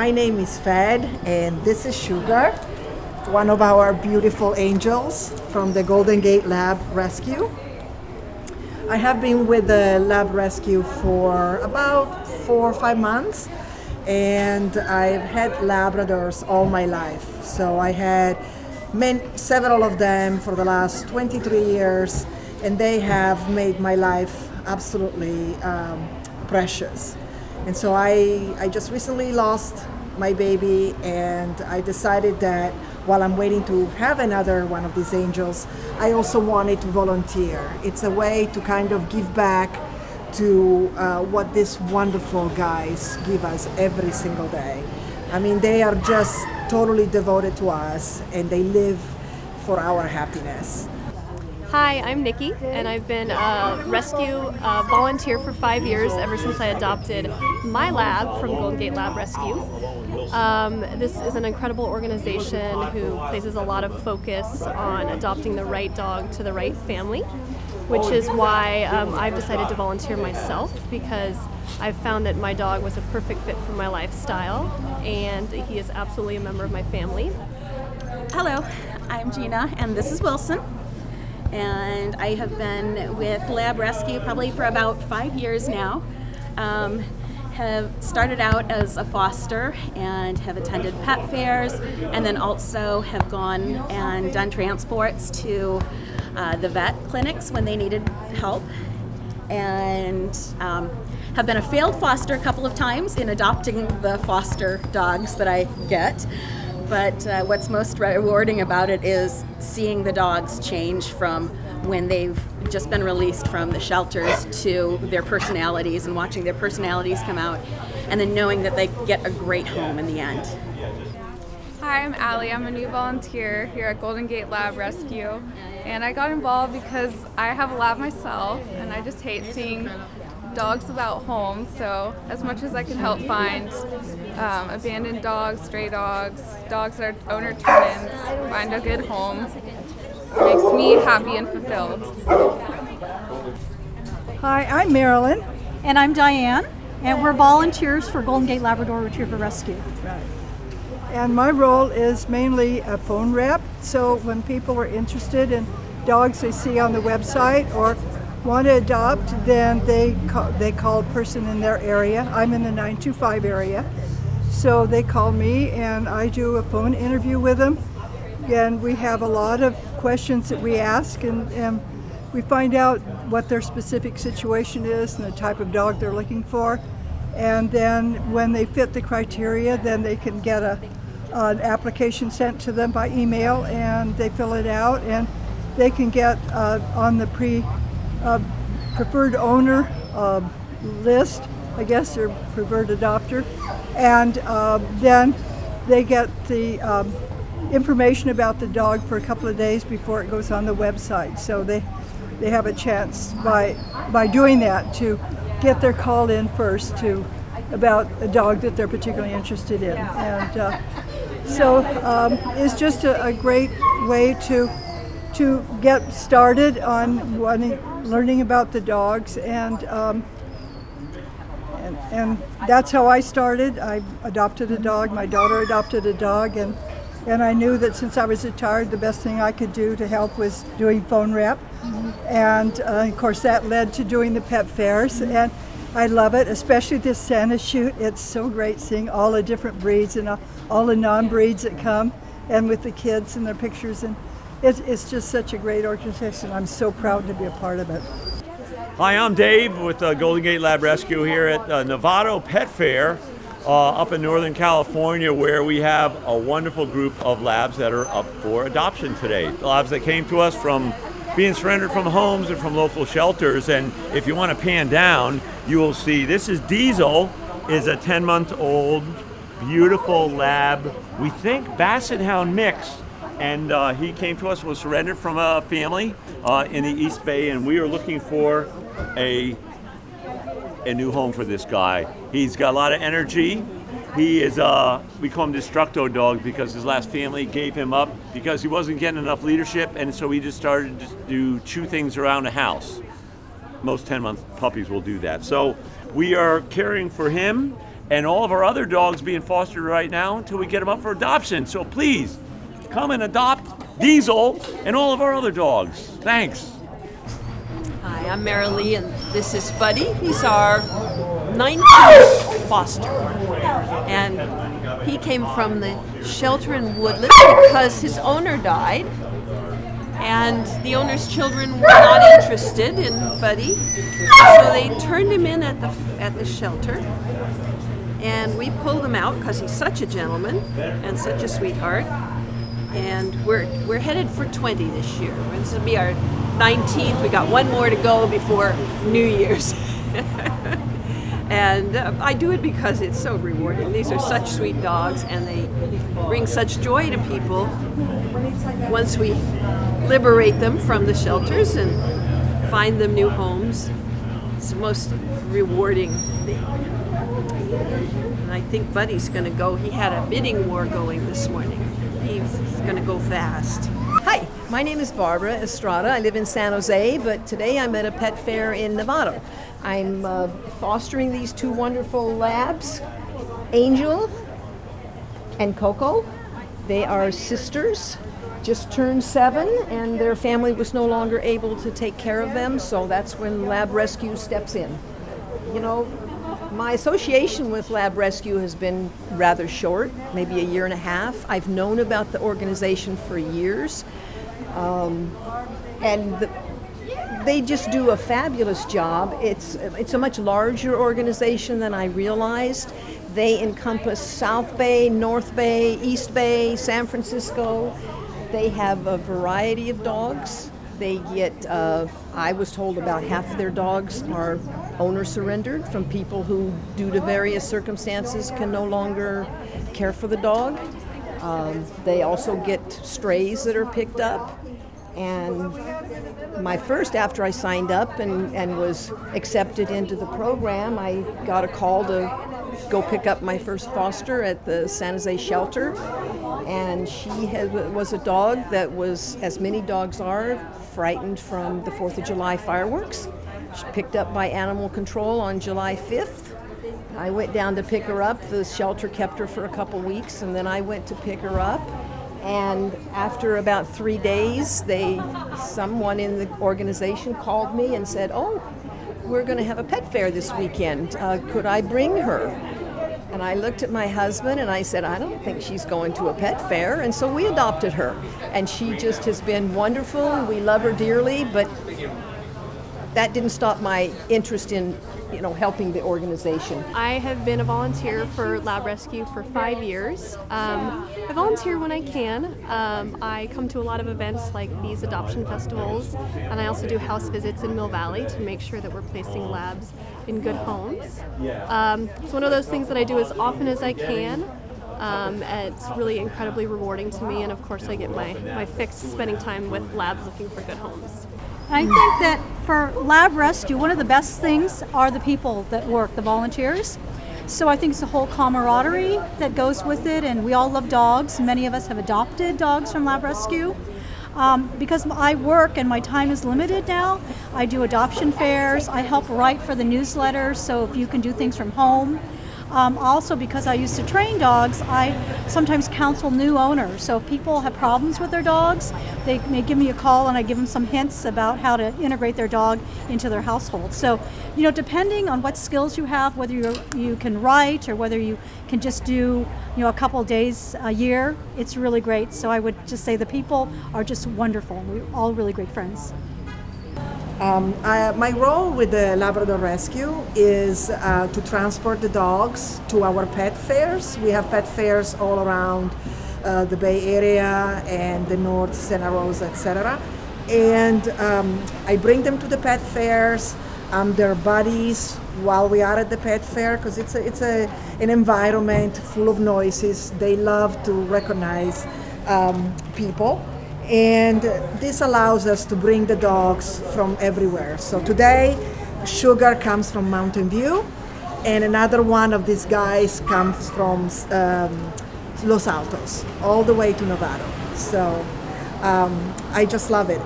My name is Fed, and this is Sugar, one of our beautiful angels from the Golden Gate Lab Rescue. I have been with the Lab Rescue for about 4 or 5 months, and I've had Labradors all my life. So I had several of them for the last 23 years, and they have made my life absolutely precious. And so I just recently lost my baby, and I decided that while I'm waiting to have another one of these angels, I also wanted to volunteer. It's a way to kind of give back to what these wonderful guys give us every single day. I mean, they are just totally devoted to us, and they live for our happiness. Hi, I'm Nikki, and I've been a rescue volunteer for 5 years, ever since I adopted my lab from Golden Gate Lab Rescue. This is an incredible organization who places a lot of focus on adopting the right dog to the right family, which is why I've decided to volunteer myself, because I've found that my dog was a perfect fit for my lifestyle, and he is absolutely a member of my family. Hello, I'm Gina, and this is Wilson. And I have been with Lab Rescue probably for about 5 years now. Have started out as a foster and have attended pet fairs, and then also have gone and done transports to the vet clinics when they needed help, and have been a failed foster a couple of times in adopting the foster dogs that I get. But what's most rewarding about it is seeing the dogs change from when they've just been released from the shelters to their personalities, and watching their personalities come out, and then knowing that they get a great home in the end. Hi, I'm Allie. I'm a new volunteer here at Golden Gate Lab Rescue, and I got involved because I have a lab myself, and I just hate seeing dogs without homes. So as much as I can help find abandoned dogs, stray dogs, dogs that are owner turn-ins, find a good home, makes me happy and fulfilled. Hi, I'm Marilyn. And I'm Diane, and we're volunteers for Golden Gate Labrador Retriever Rescue. Right. And my role is mainly a phone rep. So when people are interested in dogs they see on the website or want to adopt, then they call a person in their area. I'm in the 925 area. So they call me, and I do a phone interview with them. And we have a lot of questions that we ask, and we find out what their specific situation is and the type of dog they're looking for. And then when they fit the criteria, then they can get an application sent to them by email, and they fill it out, and they can get on the preferred owner list, I guess, or preferred adopter, and then they get the information about the dog for a couple of days before it goes on the website. So they have a chance by doing that to get their call in first about a dog that they're particularly interested in. And so it's just a great way to get started on learning about the dogs, and that's how I started. I adopted a dog. My daughter adopted a dog, and I knew that since I was retired, the best thing I could do to help was doing phone rep. And of course that led to doing the pet fairs, and I love it, especially this Santa shoot. It's so great seeing all the different breeds and all the non-breeds that come, and with the kids and their pictures, and it's just such a great organization. I'm so proud to be a part of it. Hi, I'm Dave with Golden Gate Lab Rescue here at Novato Pet Fair up in Northern California, where we have a wonderful group of labs that are up for adoption today. Labs that came to us from being surrendered from homes and from local shelters. And if you want to pan down, you will see this is Diesel, is a 10-month-old beautiful lab, we think Basset Hound mix. And he came to us, was surrendered from a family in the East Bay, and we are looking for a new home for this guy. He's got a lot of energy. He is, we call him Destructo Dog because his last family gave him up because he wasn't getting enough leadership, and so he just started to chew things around the house. Most 10-month puppies will do that. So we are caring for him and all of our other dogs being fostered right now until we get them up for adoption. So please, come and adopt Diesel and all of our other dogs. Thanks. Hi, I'm Marilee, and this is Buddy. He's our 19th foster, and he came from the shelter in Woodland because his owner died, and the owner's children were not interested in Buddy, so they turned him in at the shelter, and we pulled him out because he's such a gentleman and such a sweetheart. And we're headed for 20 this year. This will be our 19th. We got one more to go before New Year's. And I do it because it's so rewarding. These are such sweet dogs, and they bring such joy to people once we liberate them from the shelters and find them new homes. It's the most rewarding thing. And I think Buddy's going to go. He had a bidding war going this morning. He's going to go fast. Hi, my name is Barbara Estrada. I live in San Jose, but today I'm at a pet fair in Novato. I'm fostering these two wonderful labs, Angel and Coco. They are sisters, just turned 7, and their family was no longer able to take care of them, so that's when Lab Rescue steps in. You know, my association with Lab Rescue has been rather short, maybe 1.5 years. I've known about the organization for years, they just do a fabulous job. It's a much larger organization than I realized. They encompass South Bay, North Bay, East Bay, San Francisco. They have a variety of dogs. They get, I was told about half of their dogs are owner surrendered from people who, due to various circumstances, can no longer care for the dog. They also get strays that are picked up. And after I signed up and was accepted into the program, I got a call to go pick up my first foster at the San Jose shelter. And she was a dog that was, as many dogs are, frightened from the 4th of July fireworks. She picked up by animal control on July 5th. I went down to pick her up. The shelter kept her for a couple weeks, and then I went to pick her up. And after about 3 days, someone in the organization called me and said, "Oh, we're going to have a pet fair this weekend. Could I bring her?" And I looked at my husband and I said, "I don't think she's going to a pet fair." And so we adopted her. And she just has been wonderful. We love her dearly, but that didn't stop my interest in, helping the organization. I have been a volunteer for Lab Rescue for 5 years. I volunteer when I can. I come to a lot of events like these adoption festivals, and I also do house visits in Mill Valley to make sure that we're placing labs in good homes. It's one of those things that I do as often as I can. It's really incredibly rewarding to me, and of course I get my fix spending time with labs looking for good homes. I think that for Lab Rescue, one of the best things are the people that work, the volunteers. So I think it's the whole camaraderie that goes with it, and we all love dogs. Many of us have adopted dogs from Lab Rescue. Because I work and my time is limited now, I do adoption fairs, I help write for the newsletter, so if you can do things from home. Also, because I used to train dogs, I sometimes counsel new owners. So if people have problems with their dogs, they may give me a call and I give them some hints about how to integrate their dog into their household. So, depending on what skills you have, whether you can write or whether you can just do, a couple days a year, it's really great. So I would just say the people are just wonderful. We're all really great friends. My role with the Labrador Rescue is to transport the dogs to our pet fairs. We have pet fairs all around the Bay Area and the North, Santa Rosa, etc. And I bring them to the pet fairs. I'm their buddies while we are at the pet fair because it's an environment full of noises. They love to recognize people. And this allows us to bring the dogs from everywhere. So today, Sugar comes from Mountain View, and another one of these guys comes from Los Altos, all the way to Novato. So I just love it.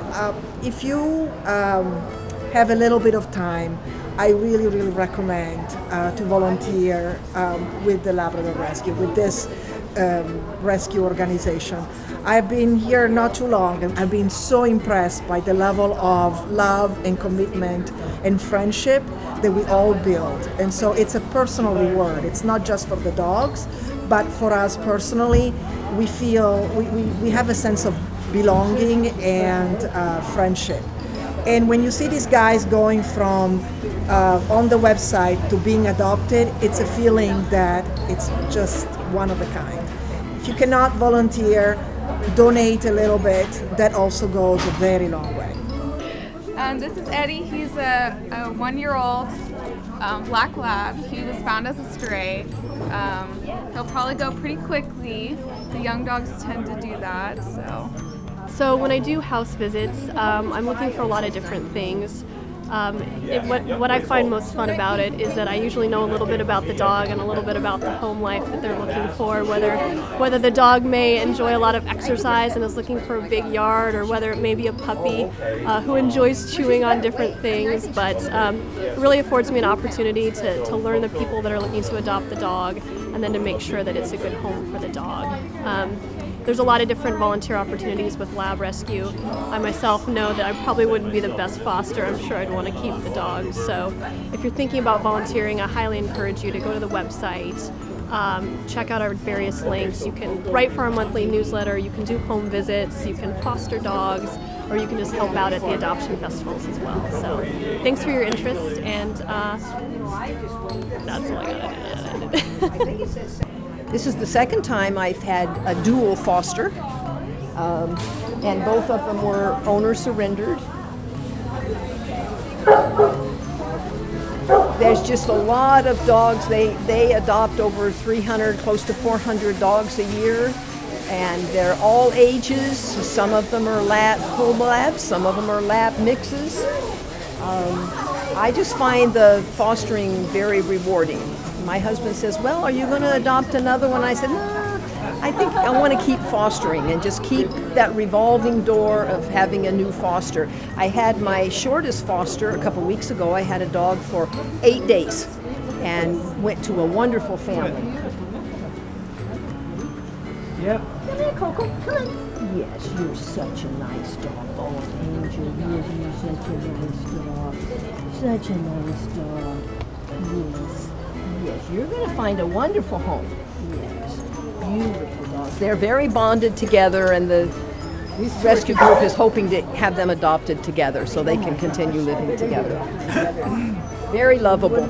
If you have a little bit of time, I really, really recommend to volunteer with the Labrador Rescue, with this rescue organization. I've been here not too long, and I've been so impressed by the level of love and commitment and friendship that we all build. And so it's a personal reward. It's not just for the dogs, but for us personally, we feel we have a sense of belonging and friendship. And when you see these guys going from on the website to being adopted, it's a feeling that it's just one of a kind. If you cannot volunteer, donate a little bit. That also goes a very long way. This is Eddie. He's a 1-year-old black lab. He was found as a stray. He'll probably go pretty quickly. The young dogs tend to do that. So when I do house visits, I'm looking for a lot of different things. What I find most fun about it is that I usually know a little bit about the dog and a little bit about the home life that they're looking for, whether the dog may enjoy a lot of exercise and is looking for a big yard, or whether it may be a puppy who enjoys chewing on different things. But it really affords me an opportunity to learn the people that are looking to adopt the dog, and then to make sure that it's a good home for the dog. There's a lot of different volunteer opportunities with Lab Rescue. I myself know that I probably wouldn't be the best foster. I'm sure I'd want to keep the dogs. So if you're thinking about volunteering, I highly encourage you to go to the website, check out our various links. You can write for our monthly newsletter, you can do home visits, you can foster dogs, or you can just help out at the adoption festivals as well. So thanks for your interest, and that's all I got. This is the second time I've had a dual foster, and both of them were owner surrendered. There's just a lot of dogs. They adopt over 300, close to 400 dogs a year, and they're all ages. Some of them are home labs, some of them are lab mixes. I just find the fostering very rewarding. My husband says, well, are you going to adopt another one? I said, no, I think I want to keep fostering and just keep that revolving door of having a new foster. I had my shortest foster a couple weeks ago. I had a dog for 8 days and went to a wonderful family. Yep. Come here, Coco. Come in. Yes, you're such a nice dog. Oh, Angel, you're such a nice dog. Such a nice dog. Yes. Yes, you're going to find a wonderful home. Yes, beautiful dogs. They're very bonded together, and the rescue group is hoping to have them adopted together so they can continue living together. Very lovable.